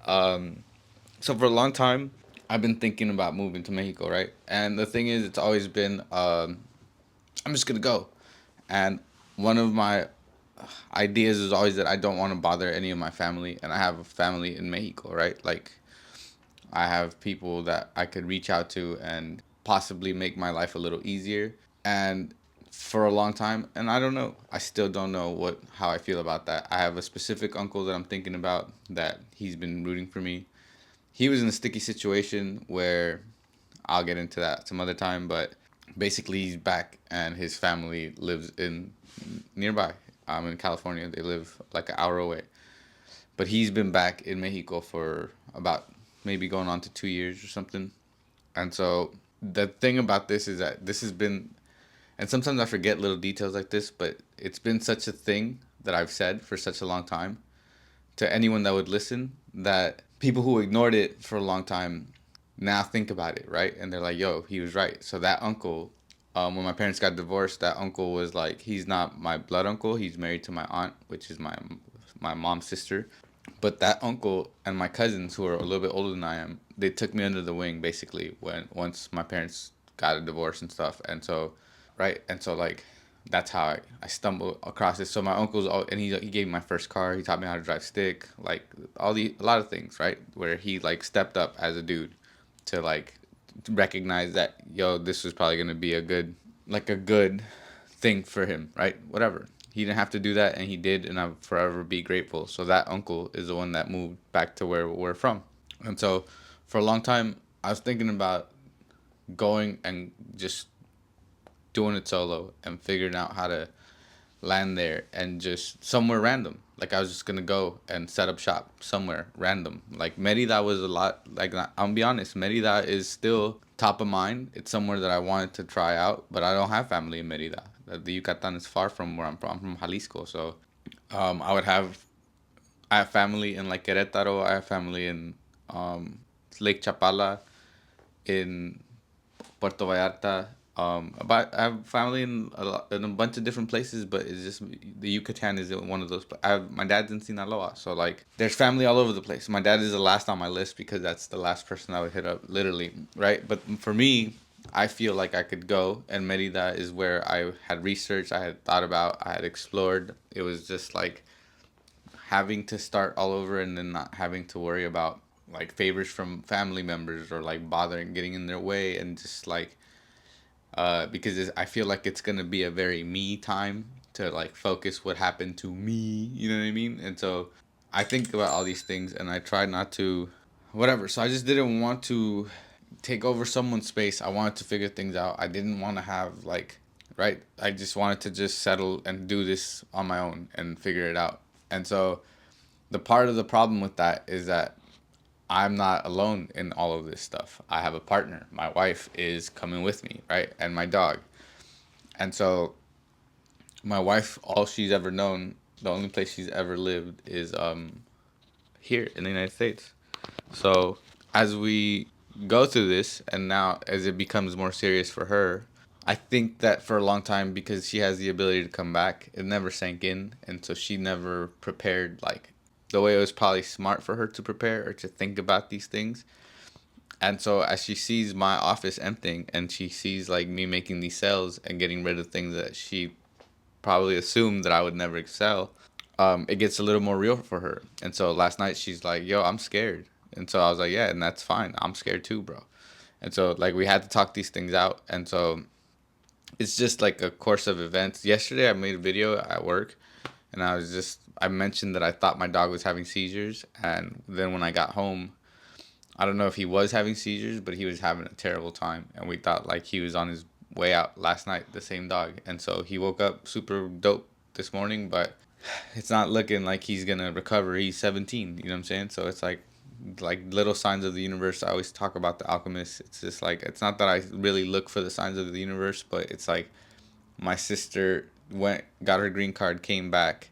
So for a long time, I've been thinking about moving to Mexico, right? And the thing is, it's always been, I'm just gonna go. And one of my ideas is always that I don't want to bother any of my family, and I have a family in Mexico, right? Like I have people that I could reach out to and possibly make my life a little easier. And for a long time, and I don't know, I still don't know what how I feel about that. I have a specific uncle that I'm thinking about that he's been rooting for me. He was in a sticky situation where I'll get into that some other time, but basically he's back and his family lives in nearby. I'm in California. They live like an hour away. But he's been back in Mexico for about maybe going on to 2 years or something. And so the thing about this is that this has been, and sometimes I forget little details like this, but it's been such a thing that I've said for such a long time to anyone that would listen that people who ignored it for a long time now think about it, right? And they're like, yo, he was right. So that uncle, when my parents got divorced, that uncle was like, he's not my blood uncle. He's married to my aunt, which is my mom's sister. But that uncle and my cousins, who are a little bit older than I am, they took me under the wing basically when once my parents got a divorce and stuff. And so, right, and so like that's how I stumbled across this. So my uncle's all, and he gave me my first car. He taught me how to drive stick, like a lot of things, right? Where he like stepped up as a dude to like recognize that yo, this was probably gonna be a good thing for him, right? Whatever. He didn't have to do that, and he did, and I'll forever be grateful. So that uncle is the one that moved back to where we're from, and so for a long time I was thinking about going and just doing it solo and figuring out how to land there and just somewhere random. Like I was just gonna go and set up shop somewhere random. Like Merida was a lot. Like I'm gonna be honest, Merida is still top of mind. It's somewhere that I wanted to try out, but I don't have family in Merida. The Yucatan is far from where I'm from. I'm from Jalisco, so I would have I have family in like Querétaro. I have family in um, Lake Chapala, in Puerto Vallarta. But I have family in a bunch of different places, but it's just the Yucatan is one of those. My dad's in Sinaloa, so like there's family all over the place. My dad is the last on my list because that's the last person I would hit up, literally, right? But for me, I feel like I could go, and Merida is where I had researched, I had thought about, I had explored. It was just like having to start all over and then not having to worry about like favors from family members or like bothering getting in their way and just like because I feel like it's gonna be a very me time to like focus what happened to me. You know what I mean? And so I think about all these things, and I try not to, whatever. So I just didn't want to take over someone's space. I wanted to figure things out. I didn't want to have like, right. I just wanted to just settle and do this on my own and figure it out. And so the part of the problem with that is that I'm not alone in all of this stuff. I have a partner. My wife is coming with me, right? And my dog. And so my wife, all she's ever known, the only place she's ever lived is here in the United States. So as we go through this and now as it becomes more serious for her, I think that for a long time because she has the ability to come back, it never sank in, and so she never prepared like the way it was probably smart for her to prepare or to think about these things. And so as she sees my office emptying and she sees like me making these sales and getting rid of things that she probably assumed that I would never excel, it gets a little more real for her. And so last night she's like, "Yo, I'm scared." And so I was like, "Yeah, and that's fine. I'm scared too, bro." And so like we had to talk these things out. And so it's just like a course of events. Yesterday I made a video at work, and I mentioned that I thought my dog was having seizures, and then when I got home, I don't know if he was having seizures, but he was having a terrible time, and we thought like he was on his way out last night, the same dog. And so he woke up super dope this morning, but it's not looking like he's gonna recover. He's 17, you know what I'm saying? So it's like little signs of the universe. I always talk about the alchemist. It's just like it's not that I really look for the signs of the universe, but it's like my sister went got her green card, came back.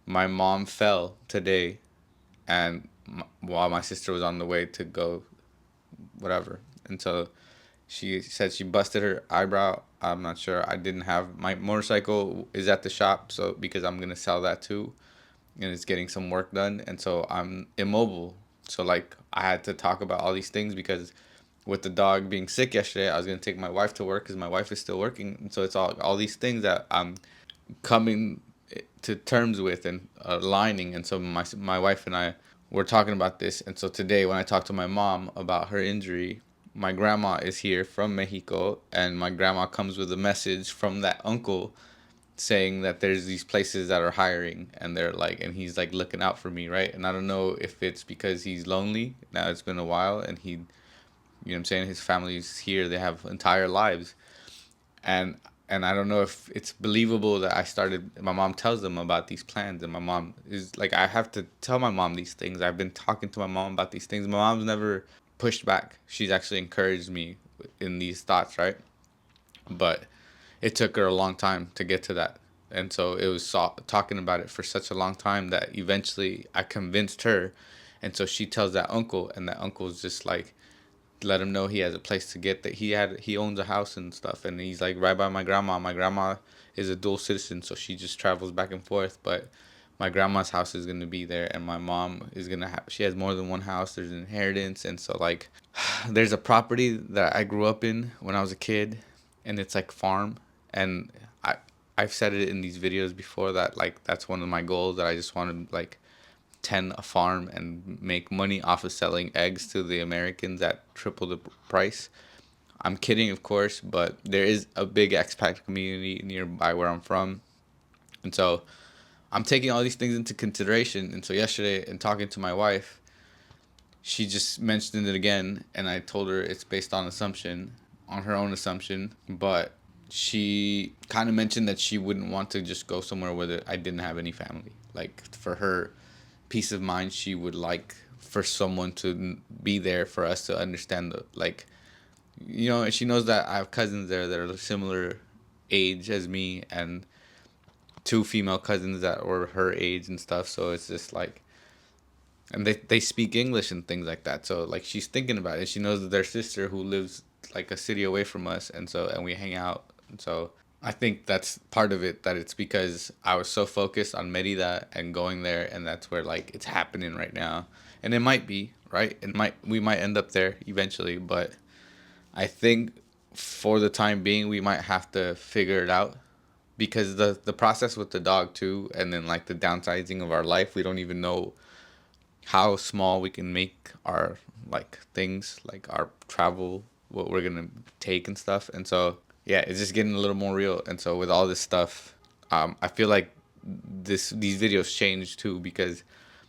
My mom fell today, and while my sister was on the way to go whatever. And so she said she busted her eyebrow. I'm not sure. I didn't have my motorcycle is at the shop, so because I'm gonna sell that too, and it's getting some work done, and so I'm immobile. So like I had to talk about all these things because with the dog being sick yesterday, I was gonna take my wife to work because my wife is still working. And so it's all these things that I'm coming to terms with and aligning. And so my wife and I were talking about this. And so today, when I talked to my mom about her injury, my grandma is here from Mexico, and my grandma comes with a message from that uncle saying that there's these places that are hiring, and they're like, and he's like looking out for me, right? And I don't know if it's because he's lonely now, it's been a while, and he, you know what I'm saying, his family's here, they have entire lives, and I don't know if it's believable that I started. My mom tells them about these plans, and my mom is like, I have to tell my mom these things. I've been talking to my mom about these things. My mom's never pushed back. She's actually encouraged me in these thoughts, right? But it took her a long time to get to that, and so it was talking about it for such a long time that eventually I convinced her, and so she tells that uncle, and that uncle's just like, let him know he has a place to get, that he owns a house and stuff, and he's like right by my grandma. My grandma is a dual citizen, so she just travels back and forth, but my grandma's house is going to be there, and my mom is going to have, she has more than one house, there's an inheritance. And so like there's a property that I grew up in when I was a kid, and it's like farm, and i I've said it in these videos before that like that's one of my goals, that I just want to like tend a farm and make money off of selling eggs to the Americans at triple the price. I'm kidding, of course, but there is a big expat community nearby where I'm from. And so I'm taking all these things into consideration. And so yesterday, in talking to my wife, she just mentioned it again. And I told her it's based on assumption, on her own assumption. But she kind of mentioned that she wouldn't want to just go somewhere where I didn't have any family. Like for her peace of mind, she would like for someone to be there for us to understand the like, you know, she knows that I have cousins there that are similar age as me, and two female cousins that were her age and stuff. So it's just like, and they speak English and things like that. So like she's thinking about it. She knows that their sister who lives like a city away from us, and so and we hang out. And so I think that's part of it. That it's because I was so focused on Merida and going there, and that's where like it's happening right now. And it might be right. It might, we might end up there eventually, but I think for the time being we might have to figure it out, because the process with the dog too, and then like the downsizing of our life, we don't even know how small we can make our like things, like our travel, what we're gonna take and stuff. And so yeah, it's just getting a little more real. And so with all this stuff, I feel like these videos change too, because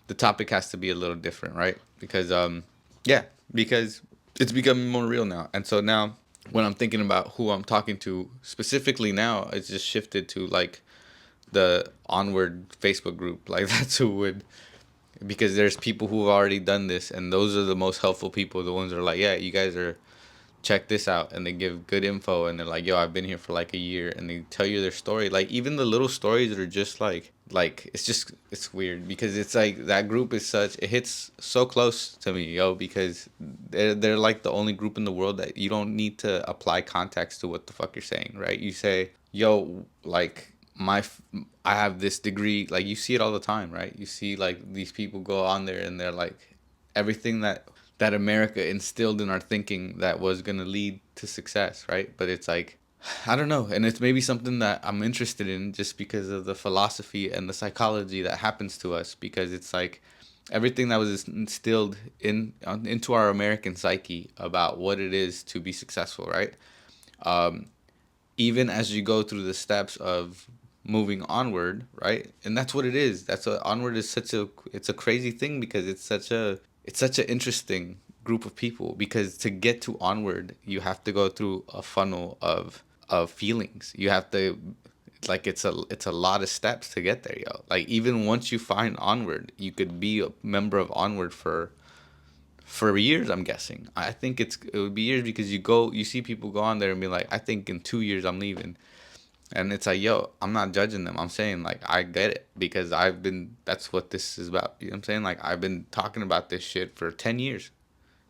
the topic has to be a little different, right? Because yeah, because it's becoming more real now. And so now when I'm thinking about who I'm talking to specifically now, it's just shifted to like the Onward Facebook group. Like that's who would, because there's people who have already done this, and those are the most helpful people. The ones that are like, yeah, you guys are, check this out, and they give good info, and they're like, yo, I've been here for like a year, and they tell you their story. Like even the little stories that are just like it's just, it's weird, because it's like that group is such, it hits so close to me, yo, because they're like the only group in the world that you don't need to apply context to what the fuck you're saying, right? You say, yo, like I have this degree, like you see it all the time, right? You see like these people go on there and they're like everything that America instilled in our thinking that was going to lead to success, right? But it's like, I don't know. And it's maybe something that I'm interested in just because of the philosophy and the psychology that happens to us, because it's like everything that was instilled into our American psyche about what it is to be successful, right? Even as you go through the steps of moving onward, right? And that's what it is. That's what onward is, such a, it's a crazy thing, because it's such an interesting group of people, because to get to onward you have to go through a funnel of feelings. You have to, like it's a lot of steps to get there, yo. Like even once you find onward, you could be a member of onward for years. I'm guessing, I think it would be years, because you see people go on there and be like, I think in 2 years I'm leaving. And it's like, yo, I'm not judging them. I'm saying like I get it, because that's what this is about. You know what I'm saying? Like I've been talking about this shit for 10 years.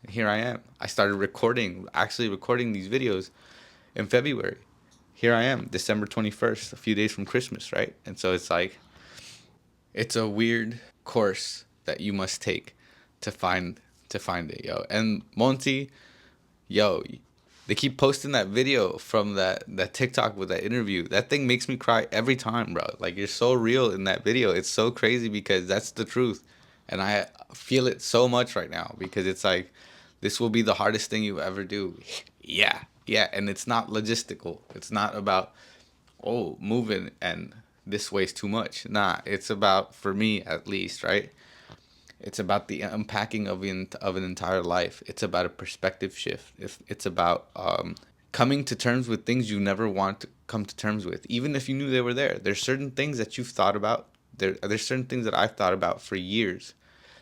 And here I am. I started actually recording these videos in February. Here I am, December 21st, a few days from Christmas, right? And so it's like, it's a weird course that you must take to find it, yo. And Monty, yo, they keep posting that video from that TikTok with that interview. That thing makes me cry every time, bro. Like, you're so real in that video. It's so crazy because that's the truth. And I feel it so much right now because it's like this will be the hardest thing you ever do. Yeah. Yeah, and it's not logistical. It's not about moving and this weighs too much. Nah, it's about, for me at least, right? It's about the unpacking of an entire life. It's about a perspective shift. It's about coming to terms with things you never want to come to terms with, even if you knew they were there. There's certain things that you've thought about. There's certain things that I've thought about for years,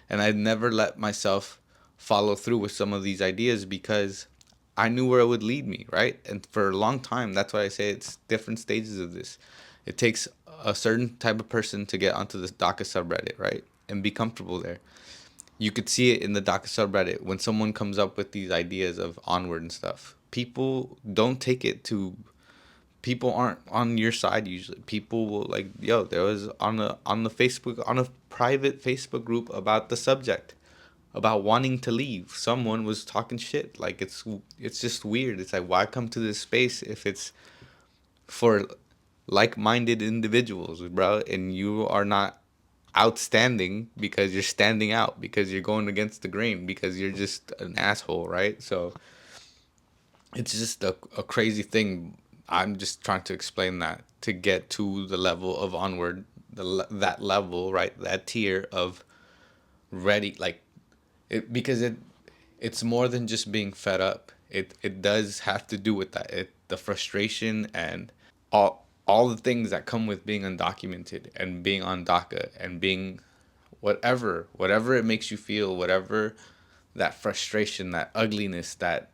and I'd never let myself follow through with some of these ideas because I knew where it would lead me, right? And for a long time, that's why I say it's different stages of this. It takes a certain type of person to get onto this DACA subreddit, right? And be comfortable there. You could see it in the DACA subreddit when someone comes up with these ideas of onward and stuff. People don't take it to, people aren't on your side usually. People will like, yo, there was on the Facebook, on a private Facebook group about the subject, about wanting to leave. Someone was talking shit. Like, it's just weird. It's like, why come to this space if it's for like-minded individuals, bro? And you are not outstanding because you're standing out, because you're going against the grain, because you're just an asshole, right? So it's just a crazy thing. I'm just trying to explain that to get to the level of onward, that level, right? That tier of ready, like it, because it's more than just being fed up. It does have to do with that. The frustration and all the things that come with being undocumented and being on DACA and being whatever it makes you feel, whatever that frustration, that ugliness, that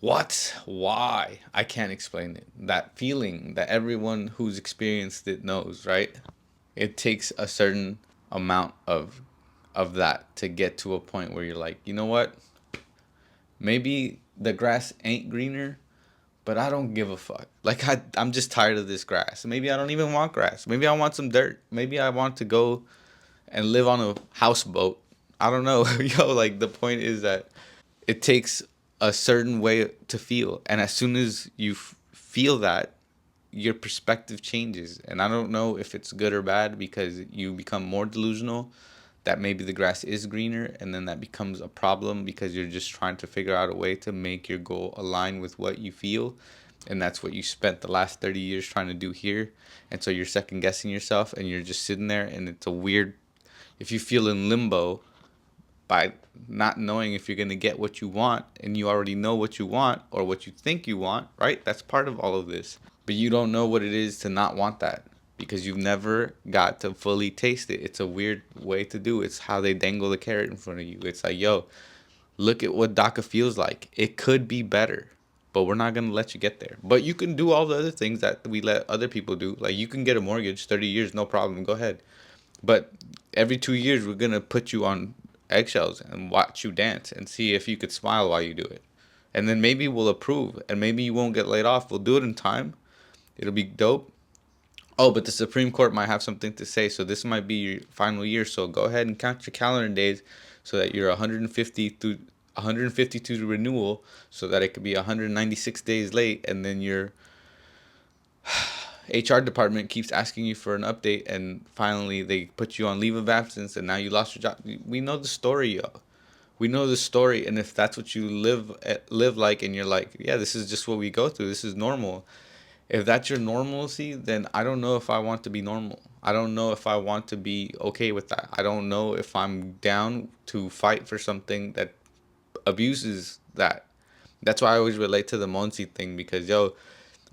why I can't explain it. That feeling that everyone who's experienced it knows, right? It takes a certain amount of that to get to a point where you're like, you know what? Maybe the grass ain't greener, but I don't give a fuck. Like, I'm just tired of this grass. Maybe I don't even want grass. Maybe I want some dirt. Maybe I want to go and live on a houseboat. I don't know. Yo, like, the point is that it takes a certain way to feel. And as soon as you feel that, your perspective changes. And I don't know if it's good or bad because you become more delusional that maybe the grass is greener, and then that becomes a problem because you're just trying to figure out a way to make your goal align with what you feel, and that's what you spent the last 30 years trying to do here. And so you're second guessing yourself and you're just sitting there, and it's a weird, if you feel in limbo by not knowing if you're going to get what you want, and you already know what you want or what you think you want, right? That's part of all of this. But you don't know what it is to not want that because you've never got to fully taste it. It's a weird way to do it. It's how they dangle the carrot in front of you. It's like, yo, look at what DACA feels like. It could be better, but we're not going to let you get there. But you can do all the other things that we let other people do. Like, you can get a mortgage, 30 years, no problem. Go ahead. But every 2 years, we're going to put you on eggshells and watch you dance and see if you could smile while you do it. And then maybe we'll approve, and maybe you won't get laid off. We'll do it in time. It'll be dope. Oh, but the Supreme Court might have something to say, so this might be your final year. So go ahead and count your calendar days so that you're 150 to renewal, so that it could be 196 days late, and then your HR department keeps asking you for an update, and finally they put you on leave of absence, and now you lost your job. We know the story, yo. We know the story, and if that's what you live like, and you're like, yeah, this is just what we go through. This is normal. If that's your normalcy, then I don't know if I want to be normal. I don't know if I want to be okay with that. I don't know if I'm down to fight for something that abuses that. That's why I always relate to the Monsi thing because, yo,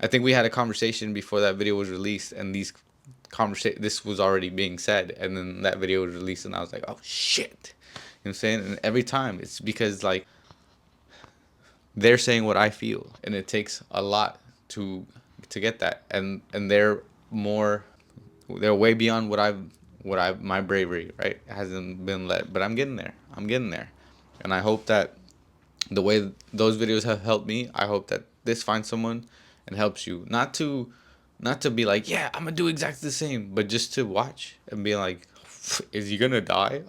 I think we had a conversation before that video was released, and this was already being said, and then that video was released, and I was like, oh shit. You know what I'm saying? And every time it's because, like, they're saying what I feel, and it takes a lot to get that, and they're way beyond my bravery, right? It hasn't been let, but I'm getting there. And I hope that the way those videos have helped me, I hope that this finds someone and helps you. Not to be like, yeah, I'm gonna do exactly the same, but just to watch and be like, is he gonna die?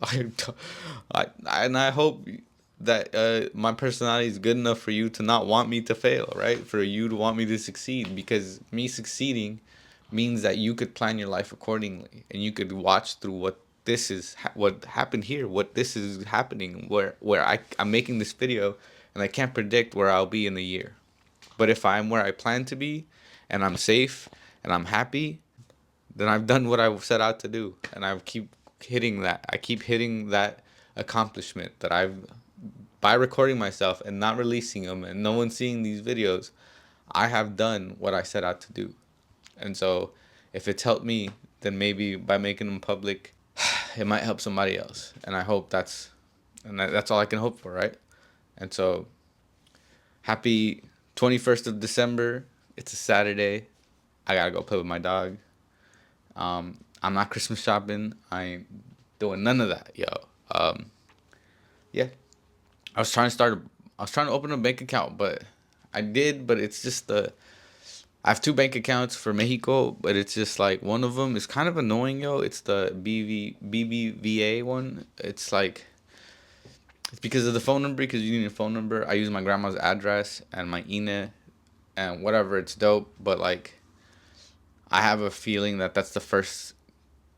And I hope that my personality is good enough for you to not want me to fail, right? For you to want me to succeed, because me succeeding means that you could plan your life accordingly, and you could watch through what what happened here, what this is happening, where I'm making this video, and I can't predict where I'll be in a year. But if I'm where I plan to be, and I'm safe, and I'm happy, then I've done what I set out to do, and I keep hitting that. I keep hitting that accomplishment that I've by recording myself and not releasing them, and no one seeing these videos. I have done what I set out to do, and so if it's helped me, then maybe by making them public, it might help somebody else. And I hope that's all I can hope for, right? And so, happy 21st of December. It's a Saturday. I gotta go play with my dog. I'm not Christmas shopping. I ain't doing none of that, yo. Um, yeah, I was trying to start. I was trying to open a bank account, but I did. But it's just I have two bank accounts for Mexico, but it's just like one of them is kind of annoying, yo. It's the BBVA one. It's like it's because of the phone number. Because you need a phone number. I use my grandma's address and my INE and whatever. It's dope, but like I have a feeling that that's the first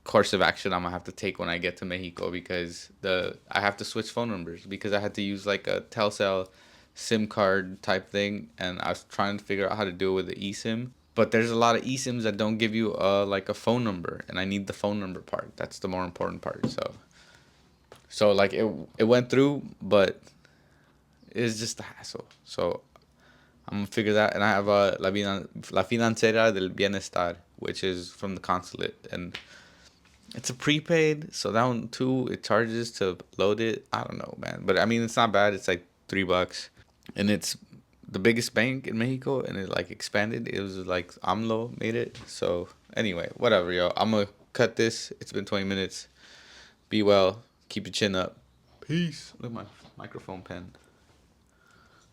course of action I'm gonna have to take when I get to Mexico, because I have to switch phone numbers because I had to use like a Telcel SIM card type thing, and I was trying to figure out how to do it with the eSIM. But there's a lot of eSIMs that don't give you like a phone number, and I need the phone number part. That's the more important part. So like it went through, but it's just a hassle. So I'm gonna figure that, and I have La Financiera del Bienestar, which is from the consulate, and it's a prepaid, so that one too, it charges to load it. I don't know, man, but I mean, it's not bad. It's like $3, and it's the biggest bank in Mexico, and it like expanded. It was like AMLO made it. So anyway, whatever, yo. I'm gonna cut this. It's been 20 minutes. Be well. Keep your chin up. Peace. Look at my microphone pen.